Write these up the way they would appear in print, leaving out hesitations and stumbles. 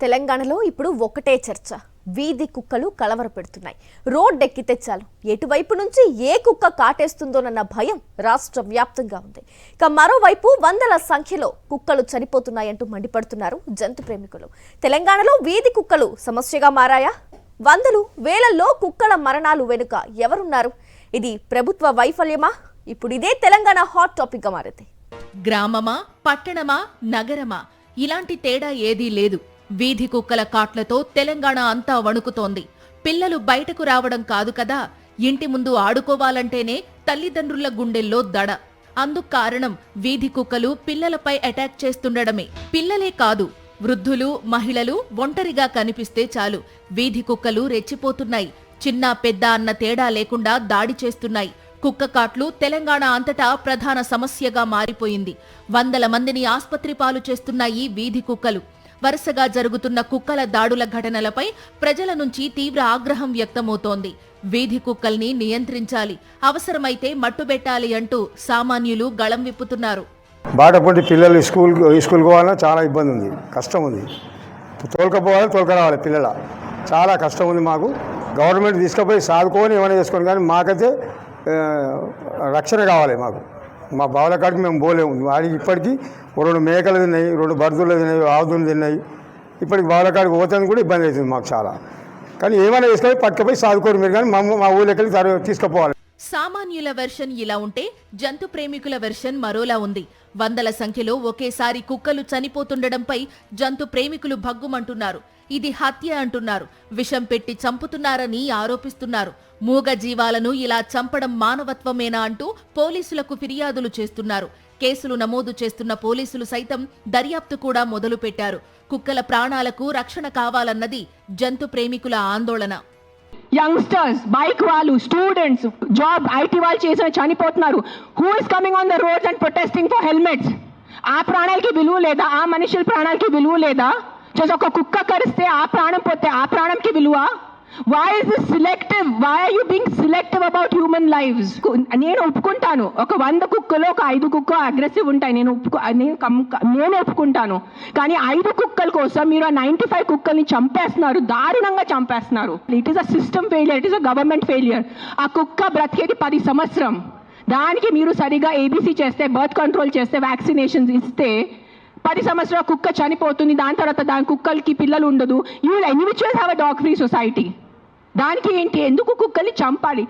తెలంగాణలో ఇప్పుడు ఒకటే చర్చ. వీధి కుక్కలు కలవరపెడుతున్నాయి. రోడ్డెక్కితే చాలు ఎటువైపు నుంచి ఏ కుక్క కాటేస్తుందోనన్న భయం రాష్ట్ర వ్యాప్తంగా ఉంది. ఇక మరోవైపు వందల సంఖ్యలో కుక్కలు చనిపోతున్నాయంటూ మండిపడుతున్నారు జంతు ప్రేమికులు. తెలంగాణలో వీధి కుక్కలు సమస్యగా మారాయా? వందలు వేలల్లో కుక్కల మరణాలు వెనుక ఎవరున్నారు? ఇది ప్రభుత్వ వైఫల్యమా? ఇప్పుడు ఇదే తెలంగాణ హాట్ టాపిక్ గా మారింది. గ్రామమా, పట్టణమా, నగరమా ఇలాంటి తేడా ఏదీ లేదు. వీధి కుక్కల కాట్లతో తెలంగాణ అంతా వణుకుతోంది. పిల్లలు బయటకు రావడం కాదు కదా, ఇంటి ముందు ఆడుకోవాలంటేనే తల్లిదండ్రుల గుండెల్లో దడ. అందుకు కారణం వీధి కుక్కలు పిల్లలపై అటాక్ చేస్తుండడమే. పిల్లలే కాదు, వృద్ధులు, మహిళలు ఒంటరిగా కనిపిస్తే చాలు వీధి కుక్కలు రెచ్చిపోతున్నాయి. చిన్న పెద్ద అన్న తేడా లేకుండా దాడి చేస్తున్నాయి. కుక్క కాట్లు తెలంగాణ అంతటా ప్రధాన సమస్యగా మారిపోయింది. వందల మందిని ఆస్పత్రి పాలు చేస్తున్నాయి వీధి కుక్కలు. వరుసగా జరుగుతున్న కుక్కల దాడుల ఘటనలపై ప్రజల నుంచి తీవ్ర ఆగ్రహం వ్యక్తమవుతోంది. వీధి కుక్కల్ని నియంత్రించాలి, అవసరమైతే మట్టుబెట్టాలి అంటూ సామాన్యులు గళం విప్పుతున్నారు. బాటపడి పిల్లలు స్కూల్ పోవాలన్నా చాలా ఇబ్బంది ఉంది, కష్టం ఉంది. తోలుకపోవాలి, తోలుకరావాలి పిల్లల చాలా కష్టం ఉంది. మాకు గవర్నమెంట్ తీసుకుపోయి సాదుకొని ఏమైనా చేసుకొని, కానీ మాకైతే రక్షణ కావాలి. మా బావుల కాడికి మేము పోలేము. వాడికి ఇప్పటికీ 2 మేకలు తిన్నాయి, 2 బర్దులు తిన్నాయి, ఆవుదులు తిన్నాయి. ఇప్పటికి బావుల కాడికి పోతాను కూడా ఇబ్బంది అవుతుంది మాకు చాలా. కానీ ఏమైనా చేసుకొని పట్టుకపోయి సాదుకోరు మీరు, కానీ మా ఊళ్ళకి తీసుకుపోవాలి. సామాన్యుల వెర్షన్ ఇలా ఉంటే జంతు ప్రేమికుల వెర్షన్ మరోలా ఉంది. వందల సంఖ్యలో ఒకేసారి కుక్కలు చనిపోతుండడంపై జంతు ప్రేమికులు భగ్గుమంటున్నారు. ఇది హత్య అంటున్నారు. విషం పెట్టి చంపుతున్నారని ఆరోపిస్తున్నారు. మూగ జీవాలను ఇలా చంపడం మానవత్వమేనా అంటూ పోలీసులకు ఫిర్యాదులు చేస్తున్నారు. కేసులు నమోదు చేస్తున్న పోలీసులు సైతం దర్యాప్తు కూడా మొదలుపెట్టారు. కుక్కల ప్రాణాలకు రక్షణ కావాలన్నది జంతు ప్రేమికుల ఆందోళన. యంగ్స్టర్స్, బైక్ వాళ్ళు, స్టూడెంట్స్, జాబ్ ఐటీ వాళ్ళు చేసిన చనిపోతున్నారు. Who is coming on the roads and protesting for helmets? ఆ ప్రాణాలకి విలువ లేదా? ఆ మనుషుల ప్రాణాలకి విలువ లేదా? జస్ట్ ఒక కుక్క కరిస్తే ఆ ప్రాణం పోతే ఆ ప్రాణంకి విలువ? Why is this selective? Why are you being selective about human lives? నేను ఒప్పుకుంటాను, ఒక 100 కుక్కలో ఒక 5 కుక్క అగ్రెసివ్ ఉంటాయి, నేను ఒప్పుకుంటాను. కానీ 5 కుక్కల కోసం మీరు ఆ 95 కుక్కల్ని చంపేస్తున్నారు, దారుణంగా చంపేస్తున్నారు. It is a system failure, it is a government failure. ఆ కుక్క బ్రతికేది 10 సంవత్సరం. దానికి మీరు సరిగా ఏబీసీ చేస్తే, బర్త్ కంట్రోల్ చేస్తే, వ్యాక్సినేషన్స్ ఇస్తే 10 సంవత్సరాల కుక్క చనిపోతుంది. దాని తర్వాత దాని కుక్కలకి పిల్లలు ఉండదు. You will anyways have a dog free society. దానికి ఏంటి, ఎందుకు కుక్కల్ని చంపాలి?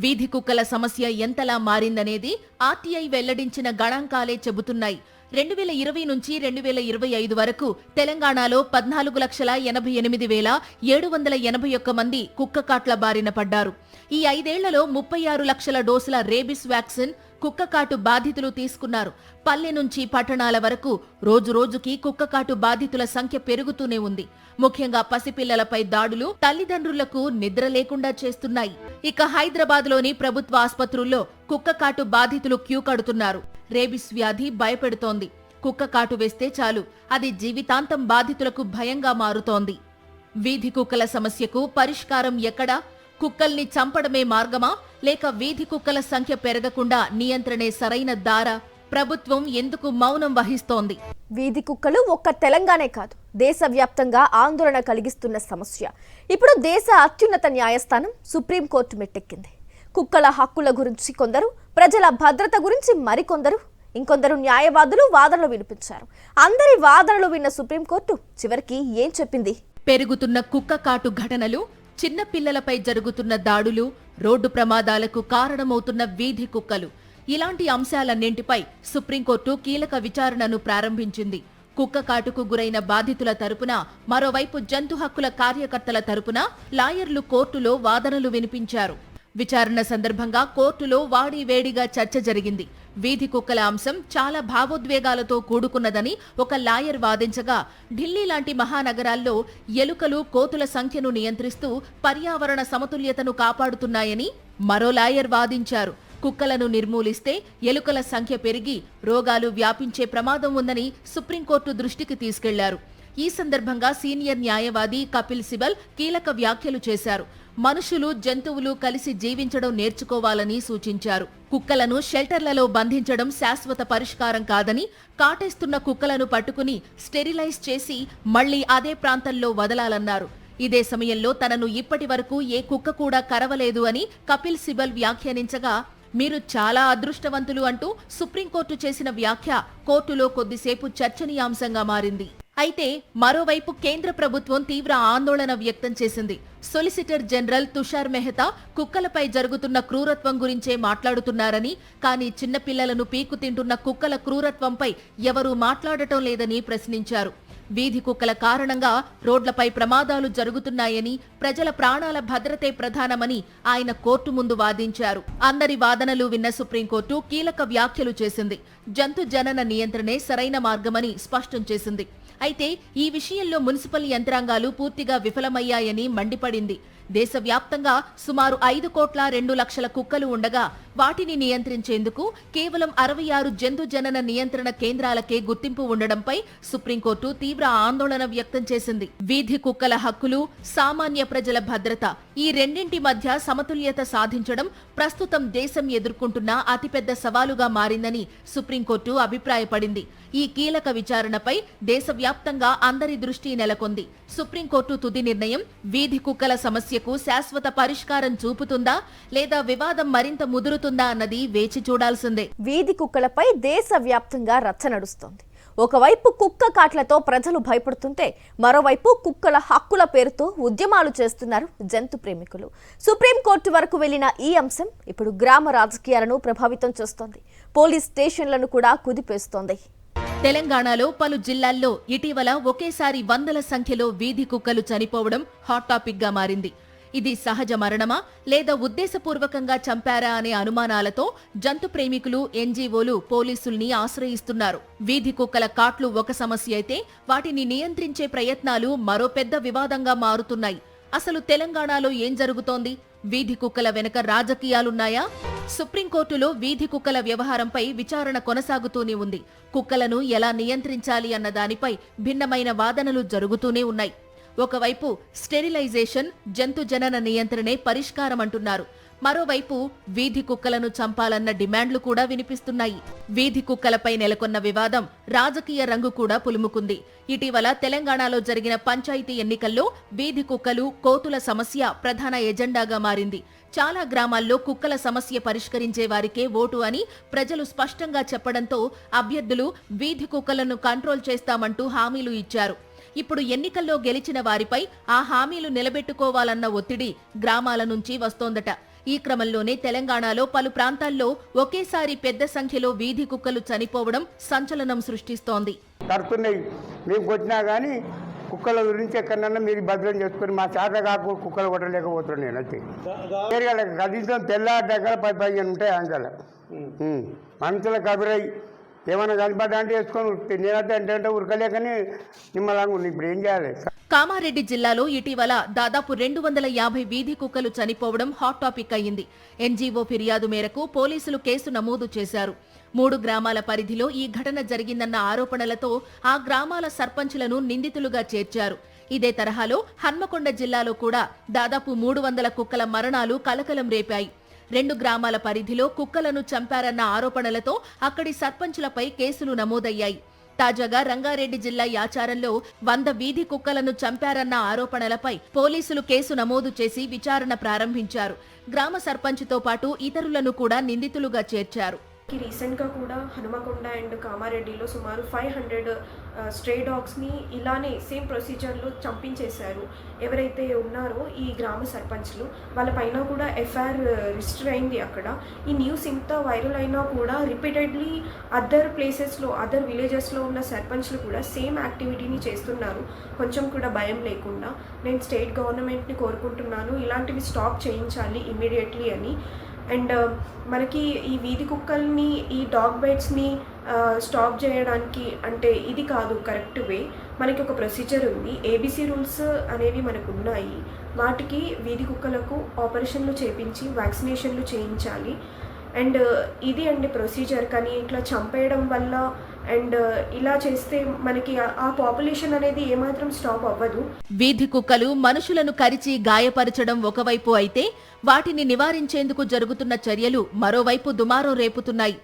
వీధి కుక్కల సమస్య ఎంతలా మారిందనేది ఆర్టీఐ వెల్లడించిన గణాంకాలే చెబుతున్నాయి. 2020 నుంచి 2025 వరకు తెలంగాణలో 14,88,781 మంది కుక్క కాట్ల బారిన పడ్డారు. ఈ 5 ఏళ్లలో 36 లక్షల డోసుల రేబిస్ వ్యాక్సిన్ కుక్కకాటు బాధితులు తీసుకున్నారు. పల్లె నుంచి పట్టణాల వరకు రోజురోజుకి కుక్కకాటు బాధితుల సంఖ్య పెరుగుతూనే ఉంది. ముఖ్యంగా పసిపిల్లలపై దాడులు తల్లిదండ్రులకు నిద్ర లేకుండా చేస్తున్నాయి. ఇక హైదరాబాద్ లోని ప్రభుత్వ ఆస్పత్రుల్లో కుక్కకాటు బాధితులు క్యూ కడుతున్నారు. రేబిస్ వ్యాధి భయపెడుతోంది. కుక్కకాటు వేస్తే చాలు అది జీవితాంతం బాధితులకు భయంగా మారుతోంది. వీధి కుక్కల సమస్యకు పరిష్కారం ఎక్కడా? కుక్కల్ని చంపడమే మార్గమా, లేక వీధి కుక్కల సంఖ్య పెరగకుండా నియంత్రణే సరైన దారా? ప్రభుత్వం ఎందుకు మౌనం వహిస్తోంది? వీధి కుక్కలు ఒక్క తెలంగాణే కాదు, దేశవ్యాప్తంగా ఆందోళన కలిగిస్తున్న సమస్య. ఇప్పుడు దేశ అత్యున్నత న్యాయస్థానం సుప్రీంకోర్టు మెట్టెక్కింది. కుక్కల హక్కుల గురించి కొందరు, ప్రజల భద్రత గురించి మరికొందరు, ఇంకొందరు న్యాయవాదులు వాదనలు వినిపించారు. అందరి వాదనలు విన్న సుప్రీంకోర్టు చివరికి ఏం చెప్పింది? పెరుగుతున్న కుక్క కాటు ఘటనలు, చిన్న పిల్లలపై జరుగుతున్న దాడులు, రోడ్డు ప్రమాదాలకు కారణమవుతున్న వీధి కుక్కలు, ఇలాంటి అంశాలన్నింటిపై సుప్రీంకోర్టు కీలక విచారణను ప్రారంభించింది. కుక్క కాటుకు గురైన బాధితుల తరపున, మరోవైపు జంతు హక్కుల కార్యకర్తల తరపున లాయర్లు కోర్టులో వాదనలు వినిపించారు. విచారణ సందర్భంగా కోర్టులో వాడివేడిగా చర్చ జరిగింది. వీధి కుక్కల అంశం చాలా భావోద్వేగాలతో కూడుకున్నదని ఒక లాయర్ వాదించగా, ఢిల్లీ లాంటి మహానగరాల్లో ఎలుకలు, కోతుల సంఖ్యను నియంత్రిస్తూ పర్యావరణ సమతుల్యతను కాపాడుతున్నాయని మరో లాయర్ వాదించారు. కుక్కలను నిర్మూలిస్తే ఎలుకల సంఖ్య పెరిగి రోగాలు వ్యాపించే ప్రమాదం ఉందని సుప్రీంకోర్టు దృష్టికి తీసుకెళ్లారు. ఈ సందర్భంగా సీనియర్ న్యాయవాది కపిల్ సిబల్ కీలక వ్యాఖ్యలు చేశారు. మనుషులు, జంతువులు కలిసి జీవించడం నేర్చుకోవాలని సూచించారు. కుక్కలను షెల్టర్లలో బంధించడం శాశ్వత పరిష్కారం కాదని, కాటేస్తున్న కుక్కలను పట్టుకుని స్టెరిలైజ్ చేసి మళ్లీ అదే ప్రాంతంలో వదలాలన్నారు. ఇదే సమయంలో తనను ఇప్పటి వరకు ఏ కుక్క కూడా కరవలేదు అని కపిల్ సిబల్ వ్యాఖ్యానించగా, మీరు చాలా అదృష్టవంతులు అంటూ సుప్రీంకోర్టు చేసిన వ్యాఖ్య కోర్టులో కొద్దిసేపు చర్చనీయాంశంగా మారింది. అయితే మరోవైపు కేంద్ర ప్రభుత్వం తీవ్ర ఆందోళన వ్యక్తం చేసింది. సొలిసిటర్ జనరల్ తుషార్ మెహతా కుక్కలపై జరుగుతున్న క్రూరత్వం గురించే మాట్లాడుతున్నారని, కానీ చిన్నపిల్లలను పీకు తింటున్న కుక్కల క్రూరత్వంపై ఎవరూ మాట్లాడటం లేదని ప్రశ్నించారు. వీధి కుక్కల కారణంగా రోడ్లపై ప్రమాదాలు జరుగుతున్నాయని, ప్రజల ప్రాణాల భద్రతే ప్రధానమని ఆయన కోర్టు ముందు వాదించారు. అందరి వాదనలు విన్న సుప్రీంకోర్టు కీలక వ్యాఖ్యలు చేసింది. జంతు జనన నియంత్రణే సరైన మార్గమని స్పష్టం చేసింది. అయితే ఈ విషయంలో మున్సిపల్ యంత్రాంగాలు పూర్తిగా విఫలమయ్యాయని మండిపడింది. దేశవ్యాప్తంగా సుమారు 5,02,00,000 కుక్కలు ఉండగా వాటిని నియంత్రించేందుకు కేవలం 66 జంతు జనన నియంత్రణ కేంద్రాలకే గుర్తింపు ఉండడంపై సుప్రీంకోర్టు తీవ్ర ఆందోళన వ్యక్తం చేసింది. వీధి కుక్కల హక్కులు, సామాన్య ప్రజల భద్రత ఈ రెండింటి మధ్య సమతుల్యత సాధించడం ప్రస్తుతం దేశం ఎదుర్కొంటున్న అతిపెద్ద సవాలుగా మారిందని సుప్రీంకోర్టు అభిప్రాయపడింది. ఈ కీలక విచారణపై దేశవ్యాప్తంగా అందరి దృష్టి నెలకొంది. సుప్రీంకోర్టు తుది నిర్ణయం వీధి కుక్కల సమస్యకు శాశ్వత పరిష్కారం చూపుతుందా లేదా వివాదం మరింత ముదురుతుందా అన్నది వేచి చూడాల్సిందే. వీధి కుక్కలపై దేశవ్యాప్తంగా రచ్చ నడుస్తోంది. ఒకవైపు కుక్క కాట్లతో ప్రజలు భయపడుతుంటే, మరోవైపు కుక్కల హక్కుల పేరుతో ఉద్యమాలు చేస్తున్నారు జంతు ప్రేమికులు. సుప్రీంకోర్టు వరకు వెళ్లిన ఈ అంశం ఇప్పుడు గ్రామ రాజకీయాలను ప్రభావితం చేస్తోంది. పోలీస్ స్టేషన్లను కూడా కుదిపేస్తోంది. తెలంగాణలో పలు జిల్లాల్లో ఇటీవల ఒకేసారి వందల సంఖ్యలో వీధి కుక్కలు చనిపోవడం హాట్ టాపిక్ గా మారింది. ఇది సహజ మరణమా లేదా ఉద్దేశపూర్వకంగా చంపారా అనే అనుమానాలతో జంతు ప్రేమికులు, ఎన్జీఓలు పోలీసుల్ని ఆశ్రయిస్తున్నారు. వీధి కుక్కల కాట్లు ఒక సమస్య అయితే, వాటిని నియంత్రించే ప్రయత్నాలు మరో పెద్ద వివాదంగా మారుతున్నాయి. అసలు తెలంగాణలో ఏం జరుగుతోంది? వీధి కుక్కల వెనుక రాజకీయాలున్నాయా? సుప్రీంకోర్టులో వీధి కుక్కల వ్యవహారంపై విచారణ కొనసాగుతూనే ఉంది. కుక్కలను ఎలా నియంత్రించాలి అన్న దానిపై భిన్నమైన వాదనలు జరుగుతూనే ఉన్నాయి. ఒకవైపు స్టెరిలైజేషన్, జంతు జనన నియంత్రణే పరిష్కారం అంటున్నారు. మరోవైపు వీధి కుక్కలను చంపాలన్న డిమాండ్లు కూడా వినిపిస్తున్నాయి. వీధి కుక్కలపై నెలకొన్న వివాదం రాజకీయ రంగు కూడా పులుముకుంది. ఇటీవల తెలంగాణలో జరిగిన పంచాయతీ ఎన్నికల్లో వీధి కుక్కలు, కోతుల సమస్య ప్రధాన ఎజెండాగా మారింది. చాలా గ్రామాల్లో కుక్కల సమస్య పరిష్కరించే వారికే ఓటు అని ప్రజలు స్పష్టంగా చెప్పడంతో అభ్యర్థులు వీధి కుక్కలను కంట్రోల్ చేస్తామంటూ హామీలు ఇచ్చారు. ఇప్పుడు ఎన్నికల్లో గెలిచిన వారిపై ఆ హామీలు నిలబెట్టుకోవాలన్న ఒత్తిడి గ్రామాల నుంచి వస్తోందట. ఈ క్రమంలోనే తెలంగాణలో పలు ప్రాంతాల్లో ఒకేసారి పెద్ద సంఖ్యలో వీధి కుక్కలు చనిపోవడం సంచలనం సృష్టిస్తోంది. మేము కొట్టినా కానీ కుక్కల గురించి ఎక్కడన్నా మీరు భద్రం చేసుకుని మా చేత కాకు కుక్కలు కొట్టలేకపోతున్నాను. నేను అయితే కనీసం తెల్లారి దగ్గర 10-15 ఉంటాయి అంకల మనుషులకు అభిరై ఏమైనా కనపడ్డా అంటే వేసుకొని నేనైతే అంటే ఉరకలేకని నిమ్మలాగా ఉంది. ఇప్పుడు ఏం చేయాలి? కామారెడ్డి జిల్లాలో ఇటీవల దాదాపు 250 వీధి కుక్కలు చనిపోవడం హాట్ టాపిక్ అయ్యింది. ఎన్జీఓ ఫిర్యాదు మేరకు పోలీసులు కేసు నమోదు చేశారు. 3 గ్రామాల పరిధిలో ఈ ఘటన జరిగిందన్న ఆరోపణలతో ఆ గ్రామాల సర్పంచులను నిందితులుగా చేర్చారు. ఇదే తరహాలో హన్మకొండ జిల్లాలో కూడా దాదాపు 300 కుక్కల మరణాలు కలకలం రేపాయి. 2 గ్రామాల పరిధిలో కుక్కలను చంపారన్న ఆరోపణలతో అక్కడి సర్పంచులపై కేసులు నమోదయ్యాయి. తాజాగా రంగారెడ్డి జిల్లా యాచారంలో 100 వీధి కుక్కలను చంపారన్న ఆరోపణలపై పోలీసులు కేసు నమోదు చేసి విచారణ ప్రారంభించారు. గ్రామ సర్పంచ్తో పాటు ఇతరులను కూడా నిందితులుగా చేర్చారు. రీసెంట్గా కూడా హనుమకొండ అండ్ కామారెడ్డిలో సుమారు 500 స్ట్రే డాగ్స్ని ఇలానే సేమ్ ప్రొసీజర్లో చంపించేశారు. ఎవరైతే ఉన్నారో ఈ గ్రామ సర్పంచ్లు, వాళ్ళపైన కూడా ఎఫ్ఐఆర్ రిజిస్టర్ అయింది. అక్కడ ఈ న్యూస్ ఇంత వైరల్ అయినా కూడా రిపీటెడ్లీ అదర్ ప్లేసెస్లో, అదర్ విలేజెస్లో ఉన్న సర్పంచ్లు కూడా సేమ్ యాక్టివిటీని చేస్తున్నారు, కొంచెం కూడా భయం లేకుండా. నేను స్టేట్ గవర్నమెంట్ని కోరుకుంటున్నాను ఇలాంటివి స్టాప్ చేయించాలి ఇమ్మీడియట్లీ అని. అండ్ మనకి ఈ వీధి కుక్కల్ని, ఈ డాగ్ బైట్స్ని స్టాప్ చేయడానికి అంటే ఇది కాదు కరెక్ట్ వే. మనకి ఒక ప్రొసీజర్ ఉంది, ఏబీసీ రూల్స్ అనేవి మనకు ఉన్నాయి. వాటికి వీధి కుక్కలకు ఆపరేషన్లు చేయించి వ్యాక్సినేషన్లు చేయించాలి. అండ్ ఇది అండి ప్రొసీజర్. కానీ ఇట్లా చంపేయడం వల్ల అండ్ ఇలా చేస్తే మనకి ఆ పాపులేషన్ అనేది ఏమాత్రం స్టాప్ అవ్వదు. వీధి కుక్కలు మనుషులను కరిచి గాయపరచడం ఒకవైపు అయితే వాటిని నివారించేందుకు జరుగుతున్న చర్యలు మరోవైపు దుమారం రేపుతున్నాయి.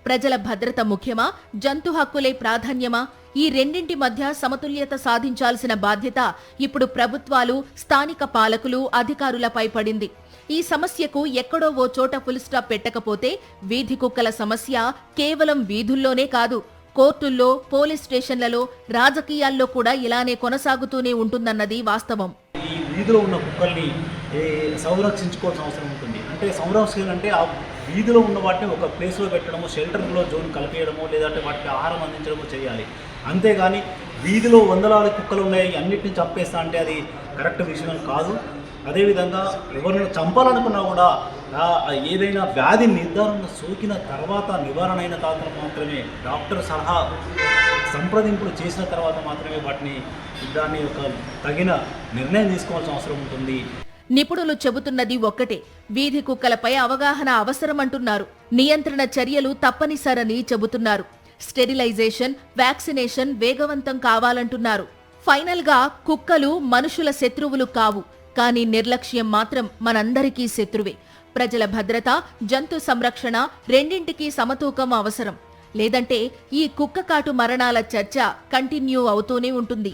ప్రజల భద్రత ముఖ్యమా, జంతు హక్కులే ప్రాధాన్యమా? ఈ రెండింటి మధ్య సమతుల్యత సాధించాల్సిన బాధ్యత ఇప్పుడు ప్రభుత్వాలు, స్థానిక పాలకులు, అధికారులపై పడింది. ఈ సమస్యకు ఎక్కడో ఓ చోట ఫుల్ స్టాప్ పెట్టకపోతే వీధి కుక్కల సమస్య కేవలం వీధుల్లోనే కాదు, కోర్టుల్లో, పోలీస్ స్టేషన్లలో, రాజకీయాల్లో కూడా ఇలానే కొనసాగుతూనే ఉంటుందన్నది వాస్తవం. ఈ వీధిలో ఉన్న కుక్కల్ని సంరక్షించుకోవాల్సిన అవసరం ఉంటుంది. అంటే సంరక్షణ అంటే ఆ వీధిలో ఉన్న వాటిని ఒక ప్లేస్లో పెట్టడము, షెల్టర్లో జోన్ కలిపేయడము, లేదంటే వాటికి ఆహారం అందించడము చేయాలి. అంతేగాని వీధిలో వందలాది కుక్కలు ఉన్నాయి అన్నిటిని చంపేస్తా అంటే అది కరెక్ట్ విషయం కాదు. అదేవిధంగా ఎవరిని చంపాలనుకున్నా కూడా ఏదైనా వ్యాధి నిర్ధారణ సోకిన తర్వాత, నివారణ అయిన తర్వాత మాత్రమే, డాక్టర్ సలహా సంప్రదింపులు చేసిన తర్వాత మాత్రమే దాన్ని ఒక తగిన నిర్ణయం తీసుకోవాల్సిన అవసరం ఉంటుంది. నిపుణులు చెబుతున్నది ఒక్కటే, వీధి కుక్కలపై అవగాహన అవసరమంటున్నారు. నియంత్రణ చర్యలు తప్పనిసరని చెబుతున్నారు. స్టెరిలైజేషన్, వ్యాక్సినేషన్ వేగవంతం కావాలంటున్నారు. ఫైనల్ గా కుక్కలు మనుషుల శత్రువులు కావు, కానీ నిర్లక్ష్యం మాత్రం మనందరికీ శత్రువే. ప్రజల భద్రత, జంతు సంరక్షణ రెండింటికీ సమతూకం అవసరం. లేదంటే ఈ కుక్కకాటు మరణాల చర్చ కంటిన్యూ అవుతూనే ఉంటుంది.